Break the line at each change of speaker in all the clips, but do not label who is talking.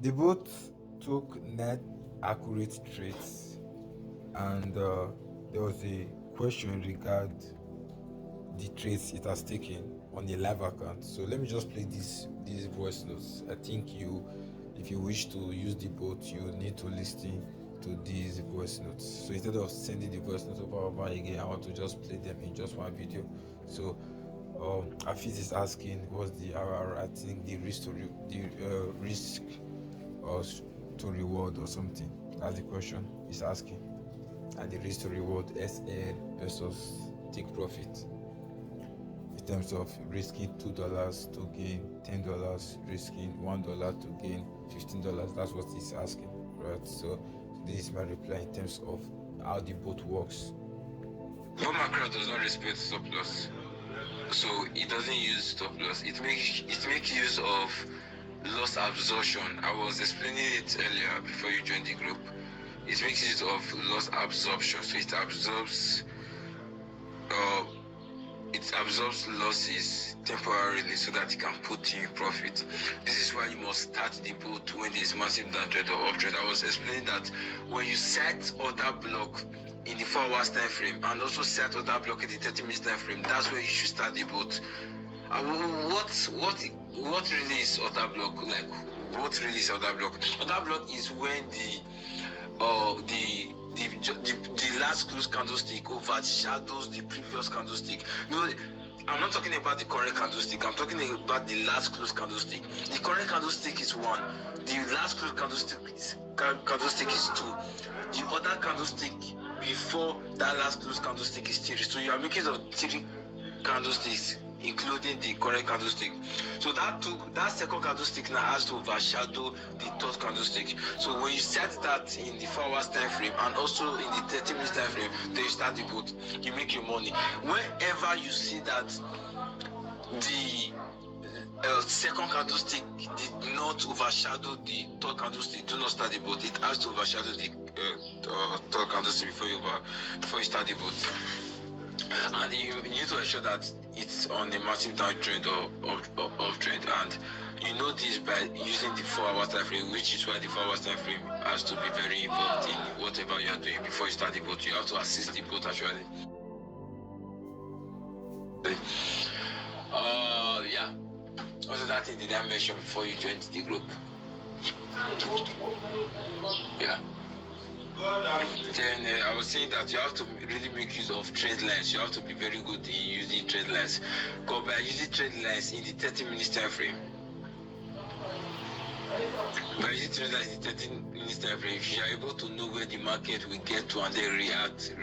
They both took net accurate trades, and there was a question regarding the trades it has taken on a live account. So let me just play these voice notes. I think if you wish to use the bot, you need to listen to these voice notes. So instead of sending the voice notes over and over again, I want to just play them in just one video. So Afis is asking what's the RR, I think the risk or to reward or something. That's the question he's asking. And the risk to reward SL versus take profit in terms of risking $2 to gain $10, risking $1 to gain $15. That's what he's asking, right? So this is my reply in terms of how the bot works.
Macro does not respect stop loss, so it doesn't use stop loss. It makes use of loss absorption. I was explaining it earlier before you joined the group. It makes use of loss absorption, so it absorbs losses temporarily so that it can put you in profit. This is why you must start the boat when there's massive downtrend or uptrend. I was explaining that when you set order block in the 4 hours time frame and also set order block in the 30 minutes time frame, that's where you should start the boat. What really is order block? Like, what really is order block? Order block is when the last close candlestick overshadows the previous candlestick. No, I'm not talking about the current candlestick. I'm talking about the last close candlestick. The current candlestick is 1. The last close candlestick is 2. The other candlestick before that last close candlestick is 3. So you are making of 3 candlesticks, including the current candlestick. So that second candlestick now has to overshadow the third candlestick. So when you set that in the 4 hours time frame and also in the 30 minutes time frame, then you start the boat, you make your money. Whenever you see that the second candlestick did not overshadow the third candlestick, do not start the boat. It has to overshadow the third candlestick before you start the boat. And you need to ensure that it's on a massive downtrend or uptrend, and you know this by using the 4 hour time frame, which is why the 4 hour time frame has to be very involved in whatever you are doing before you start the boat. You have to assist the boat actually. Yeah. Also, that thing did I mention before you joined the group? Yeah. Then I was saying that you have to really make use of trade lines. You have to be very good in using trade lines. Because by using trade lines in the 30 minutes time frame, if you are able to know where the market will get to and then react,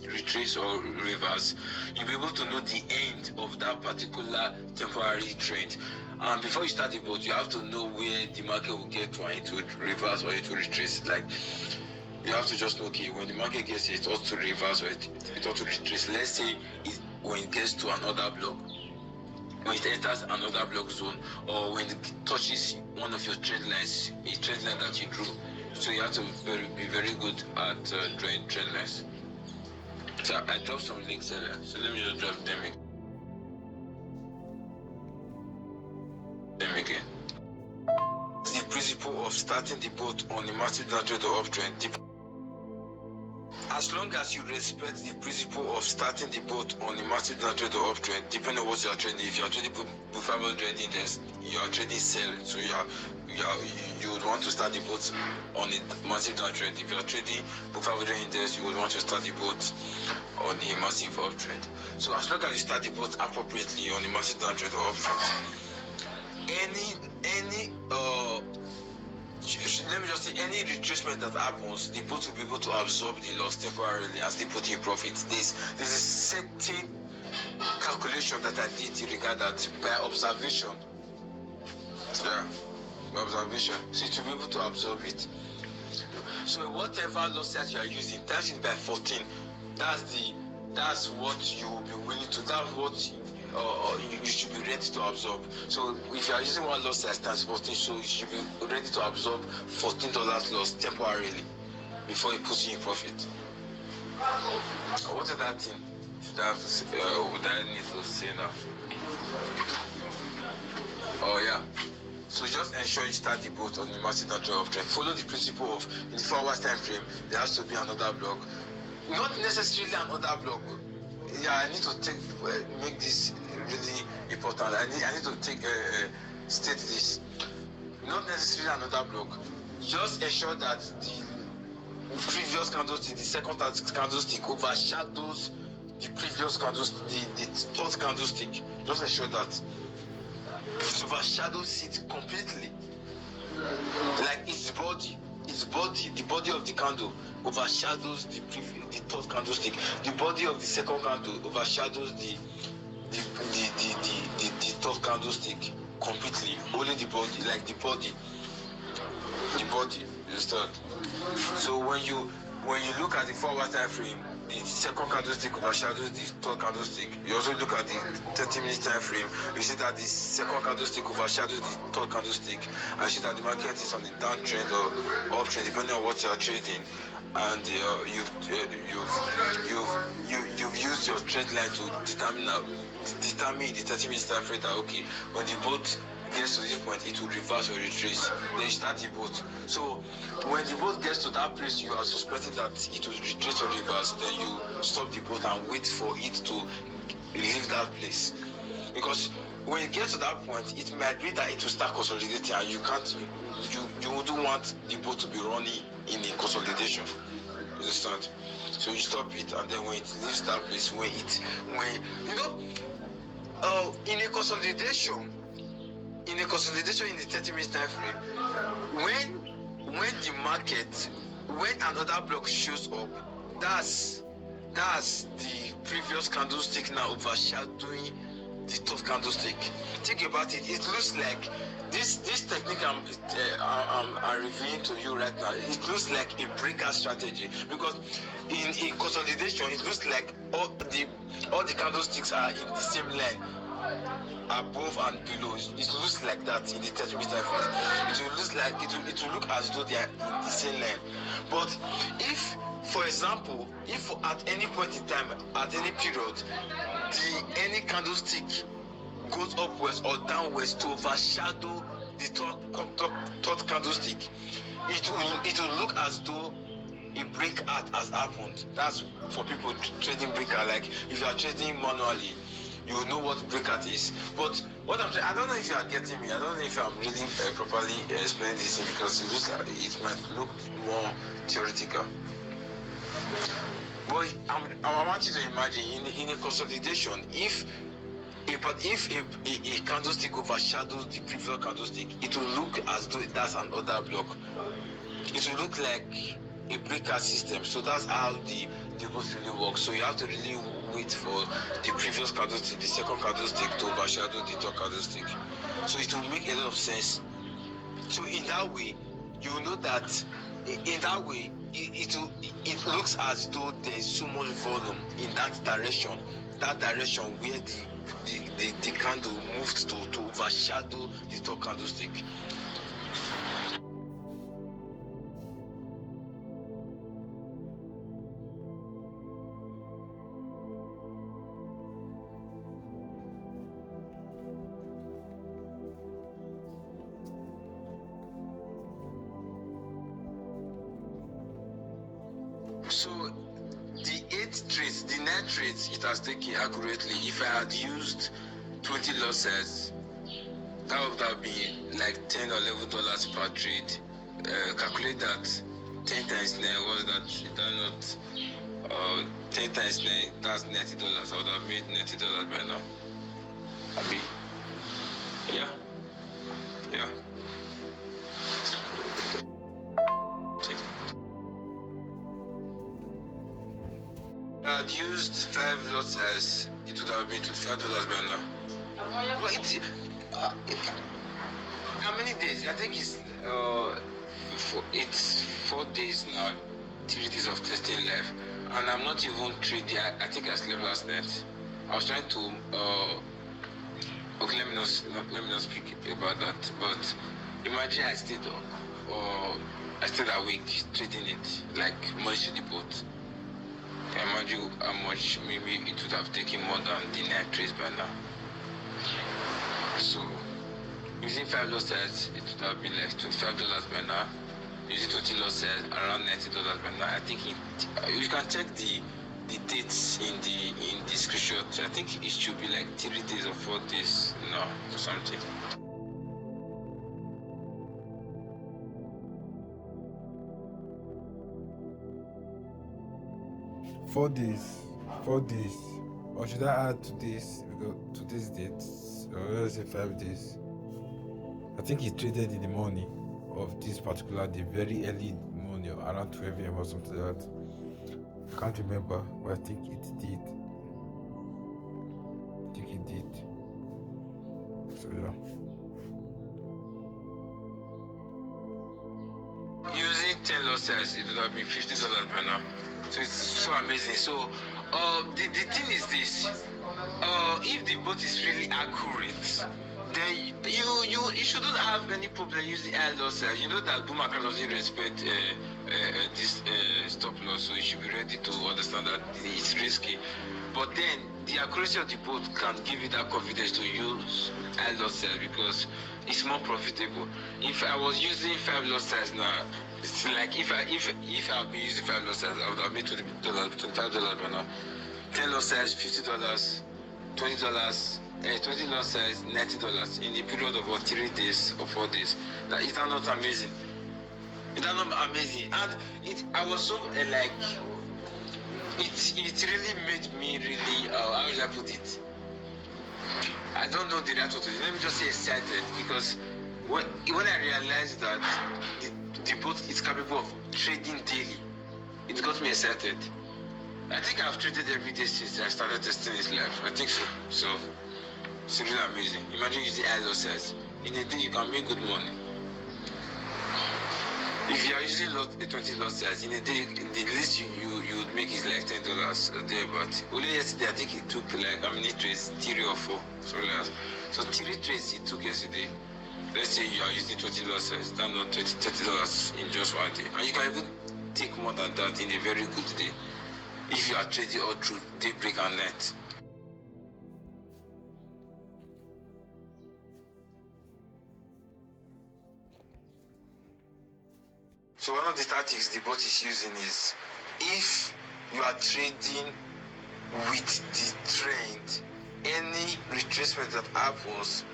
retrace or reverse, you'll be able to know the end of that particular temporary trend. And before you start the boat, you have to know where the market will get to and it will reverse or it will retrace. Like, you have to just know, okay, when the market gets here, it ought to reverse or it ought to retrace. Let's say when it gets to another block, when it enters another block zone, or when it touches one of your trend lines, a trend line that you drew. So you have to be very good at drawing trend lines. So I dropped some links earlier, so let me just drop them again. The principle of starting the boat on a massive downtrend or uptrend. As long as you respect the principle of starting the boat on a massive downtrend or uptrend, depending on what you are trading. If you are trading Book 500 index, you are trading sell, so you would want to start the boat on a massive downtrend. If you are trading Book 500 index, you would want to start the boat on a massive uptrend. So as long as you start the boat appropriately on a massive downtrend or uptrend, let me just say, any retracement that happens, the boat will be able to absorb the loss temporarily and still put in profit. There's a certain calculation that I did in regard that by observation. Yeah, by observation. So it will be able to absorb it. So whatever loss that you are using, times it by 14. That's what you will be willing to. That's what you should be ready to absorb. So if you are using one loss size times 14, so you should be ready to absorb $14 loss temporarily before it puts you in profit. What is that thing would I need to say now? Oh yeah. So just ensure you start the boat on the massive natural of trend. Follow the principle of in the 4 hours time frame, there has to be another block. Not necessarily another block. Yeah, I need to make this really important. I need to state this. Not necessarily another block. Just ensure that the previous candlestick, the second candlestick overshadows the previous candlestick, the third candlestick. Just ensure that it overshadows it completely. Like its body, the body of the candle overshadows the third candlestick. The body of the second candle overshadows the third candlestick completely. Only the body, like the body, you understand? So when you look at the 4 hour time frame, the second candlestick overshadows the third candlestick. You also look at the 30-minute time frame, you see that the second candlestick overshadows the third candlestick, and you see that the market is on the downtrend or uptrend depending on what you are trading. And you've used your trend line to determine the 30-minute time frame that okay, when the boat gets to this point, it will reverse or retrace. Then you start the boat. So when the boat gets to that place, you are suspecting that it will retrace or reverse. Then you stop the boat and wait for it to leave that place. Because when you get to that point, it might be that it will start consolidating, and you wouldn't want the boat to be running in a consolidation. You understand? So you stop it, and then when it leaves that place, in a consolidation in the 30-minute time frame, when the market, when another block shows up, that's the previous candlestick now overshadowing the third candlestick. Think about it. It looks like this technique I'm revealing to you right now. It looks like a breakout strategy, because in a consolidation, it looks like all the candlesticks are in the same line, above and below. It looks like that in the 30-minute time frame. It will look as though they are in the same line. But if, for example, if at any point in time, at any period, any candlestick goes upwards or downwards to overshadow the third candlestick, it will look as though a breakout has happened. That's for people trading breakout. Like if you are trading manually, you will know what breakout is. But what I'm saying, I don't know if you are getting me. I don't know if I'm really properly explaining this thing, because it might look more theoretical. But I want you to imagine in a consolidation, if a candlestick overshadows the previous candlestick, it will look as though that's another block. It will look like a breakout system. So that's how the both really works. So you have to really wait for the previous candlestick, the second candlestick, to overshadow the third candlestick. So it will make a lot of sense. So in that way, you know that in that way it looks as though there is so much volume in that direction where the candle moved to overshadow the third candlestick. So the 9 trades it has taken accurately, if I had used 20 losses, that would have been like $10 or $11 per trade. Calculate that 10 times 9, was that not 10 times 9, that's $90. I would have made $90 by now. Yeah. I had used 5 losses, it would have been $25 by now. But how many days? I think it's 4 days now, 3 days of testing left, and I'm not even trading. I think I slept last night. I was trying to okay, let me not speak about that. But imagine I stayed up, or I stayed awake trading it, like much the boat. Imagine how much maybe it would have taken more than the 9 trades by now. So Using 5 losses, it would have been like $25 per now. Using 20 losses, around $90 per now. I think you can check the dates in the screenshot. I think it should be like 3 days or 4 days now or something.
Four days. Or should I add to this date? Or let's say 5 days. I think he traded in the morning of this particular day, very early in the morning, around 12 a.m. or something like that. I can't remember, but I think it did. So yeah.
Using 10 losses, it would have been $50 per now. So it's so amazing. So the thing is this: if the bot is really accurate, then you shouldn't have any problem using high losses. You know that Boomaker doesn't respect this stop loss, so you should be ready to understand that it's risky. But then the accuracy of the bot can give you that confidence to use high losses because it's more profitable. If I was using 5 losses now, it's like if I've been using 5 losses, I would have made $25 per now. 10 losses, $50, $20, 20 losses, $90 in a period of about 3 days or 4 days. That is not amazing. It's not amazing, and I was so like it really made me really how should I put it? I don't know the right word to it. Let me just say excited because when I realized that the bot is capable of trading daily, it got me excited. I think I've traded every day since I started testing this live. I think so. So it's really amazing. Imagine using high losses. In a day you can make good money. If you are using 20 losses in a day, the least you would make is like $10 a day. But only yesterday I think it took like how many trades? 3 or 4. So 3 trades it took yesterday. Let's say you are using 20 losses, that's not $30 in just one day. And you can even take more than that in a very good day if you are trading all through daybreak and night. So one of the tactics the bot is using is if you are trading with the trend, any retracement that happens,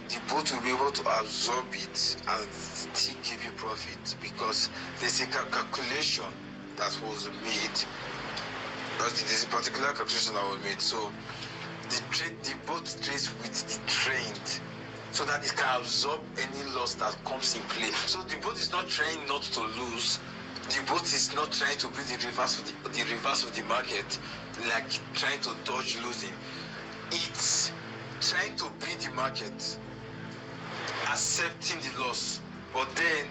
the bot will be able to absorb it and still give you profit because there's a calculation that was made. There's a particular calculation that was made. So the bot trades with the trend so that it can absorb any loss that comes in play. So the bot is not trying not to lose. The bot is not trying to be the reverse of the market, like trying to dodge losing. It's trying to beat the market, accepting the loss, but then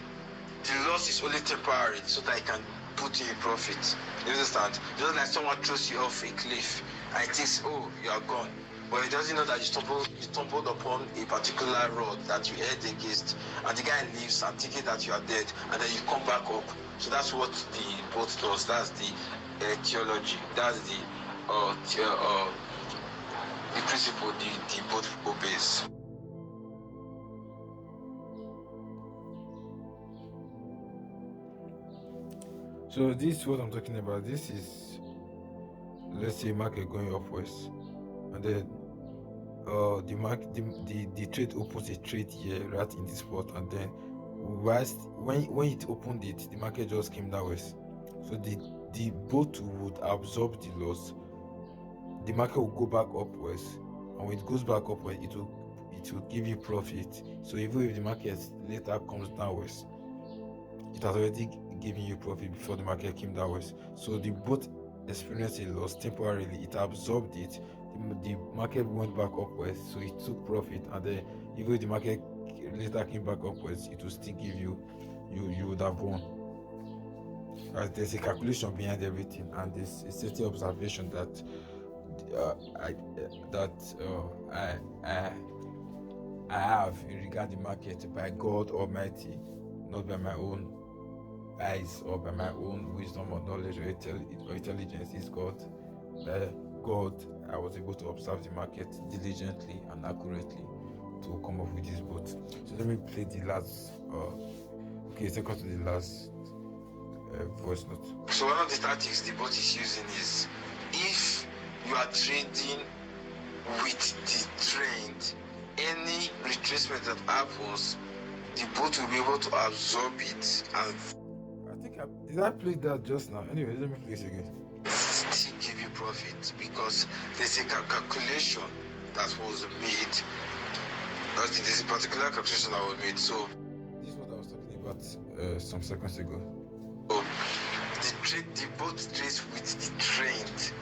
the loss is only temporary so that it can put you in profit. You understand? Just like someone throws you off a cliff and it thinks, oh, you are gone. But it doesn't know that you stumbled upon a particular rod that you head against, and the guy leaves and thinking that you are dead, and then you come back up. So that's what the bot does. That's the theology. That's the principle the bot obeys.
So this is what I'm talking about. This is, let's say, market going upwards, and then the trade opens a trade here right in this spot, and then when it opened it, the market just came downwards. So the bot would absorb the loss. The market will go back upwards, and when it goes back upwards, it will give you profit. So even if the market later comes downwards, it has already given you profit before the market came downwards. So the bot experienced a loss temporarily. It absorbed it. The market went back upwards, so it took profit, and then even if the market later came back upwards, it will still give you would have won. There's a calculation behind everything, and there's a certain observation that I have in regard the market by God Almighty, not by my own eyes or by my own wisdom or knowledge or intelligence. Is God. By God, I was able to observe the market diligently and accurately, to come up with this boat. So let me play the last second to the last voice note.
So one of the tactics the bot is using is, if you are trading with the trend, any retracement that happens, the bot will be able to absorb it and
did I play that just now? Anyway, let me play it again.
Still give you profit, because there's a calculation that was made. There's a particular calculation that was made. So
this is what I was talking about some seconds ago.
So the bot trades with the trend,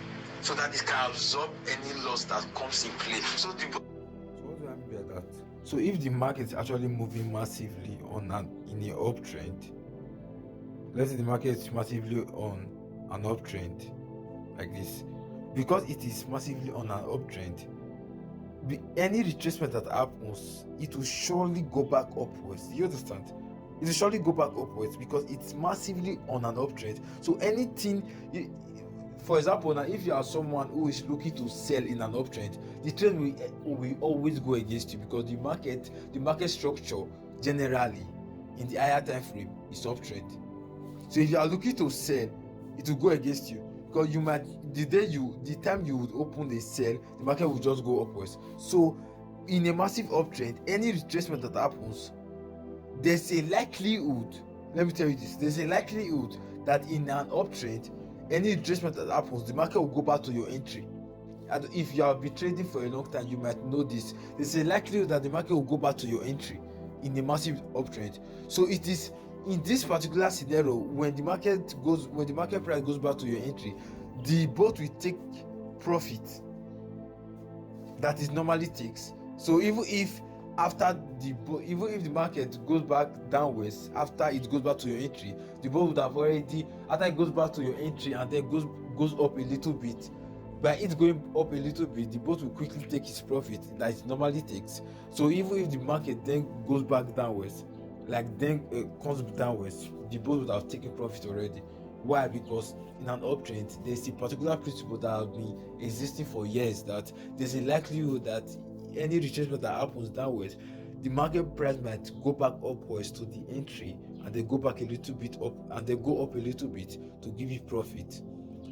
so that it can absorb any loss that comes in play. So what
do I mean by that? So if the market is actually moving massively in an uptrend, let's say the market is massively on an uptrend like this, because it is massively on an uptrend, any retracement that happens, it will surely go back upwards. Do you understand? It will surely go back upwards because it's massively on an uptrend. So anything, for example, now if you are someone who is looking to sell in an uptrend, the trend will always go against you, because the market structure generally in the higher time frame is uptrend. So if you are looking to sell, it will go against you, because you might, the time you would open the sell, the market will just go upwards. So in a massive uptrend, any retracement that happens, there's a likelihood, let me tell you this, there's a likelihood that in an uptrend, any retracement that happens, the market will go back to your entry. And if you have been trading for a long time, you might know this. There's a likelihood that the market will go back to your entry in a massive uptrend. So it is in this particular scenario, when the market price goes back to your entry, the bot will take profit that it normally takes. So even if the market goes back downwards after it goes back to your entry, the bot would have already, after it goes back to your entry and then goes up a little bit, by it going up a little bit, the bot will quickly take its profit that it normally takes. So even if the market then goes back downwards, comes downwards, the bot would have taken profit already. Why? Because in an uptrend, there's a particular principle that has been existing for years, that there's a likelihood that any retracement that happens downwards, the market price might go back upwards to the entry, and they go back a little bit up, and they go up a little bit to give you profit,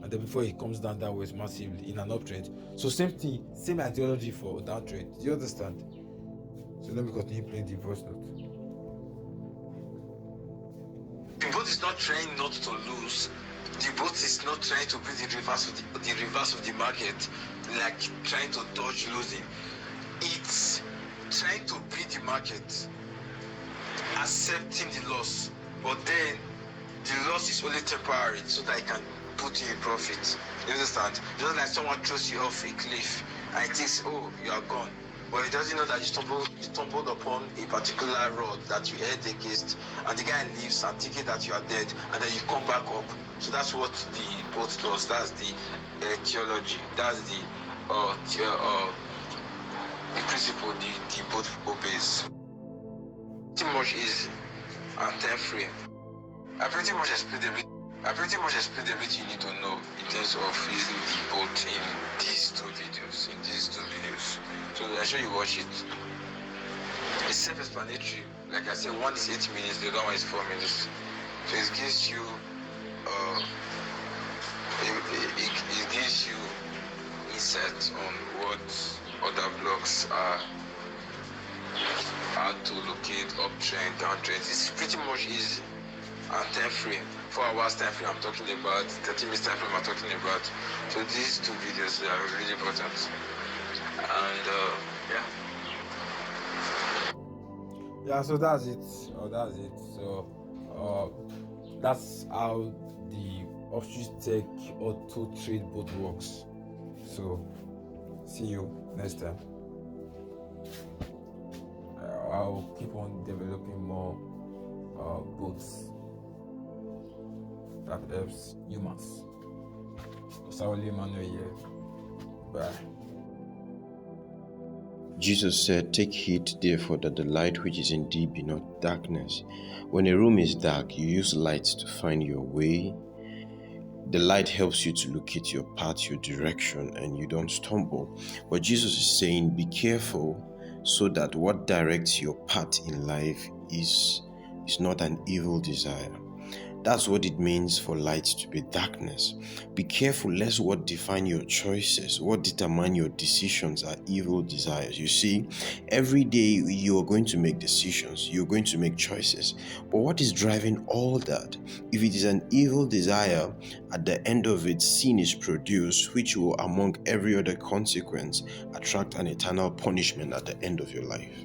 and then before it comes downwards massively in an uptrend. So same ideology for downtrend. Do you understand? So let me continue playing the voice note.
The bot is not trying not to lose. The bot is not trying to be the reverse of the market, like trying to dodge losing. It's trying to beat the market, accepting the loss, but then the loss is only temporary, so that it can put you in profit. You understand? Just like someone throws you off a cliff and it thinks, oh, you are gone, but it doesn't know that you stumbled upon a particular rod that you head against, and the guy leaves and thinking that you are dead, and then you come back up. So that's what the boat does. That's the theology. That's the principle the boat obeys. Pretty much easy and time frame. I pretty much explained everything you need to know in terms of using the boat in these two videos. So I show you watch it. It's self-explanatory. Like I said, one is 8 minutes, the other one is 4 minutes. So it gives you it gives you insight on what other blocks are, how to locate uptrend, downtrend. It's pretty much easy. And time frame, 4 hours time frame I'm talking about, 30 minutes time frame I'm talking about. So these two videos are really important. And
yeah, so that's it. So that's how the Upstreet Tech Auto Trade bot works. So see you next time. I'll keep on developing more bots that helps humans. Sauli Emmanuel here. Bye.
Jesus said, "Take heed, therefore, that the light which is in thee be not darkness." When a room is dark, you use light to find your way. The light helps you to locate your path, your direction, and you don't stumble. But Jesus is saying, be careful so that what directs your path in life is not an evil desire. That's what it means for light to be darkness. Be careful lest what define your choices, what determine your decisions are evil desires. You see, every day you are going to make decisions, you're going to make choices. But what is driving all that? If it is an evil desire, at the end of it, sin is produced, which will, among every other consequence, attract an eternal punishment at the end of your life.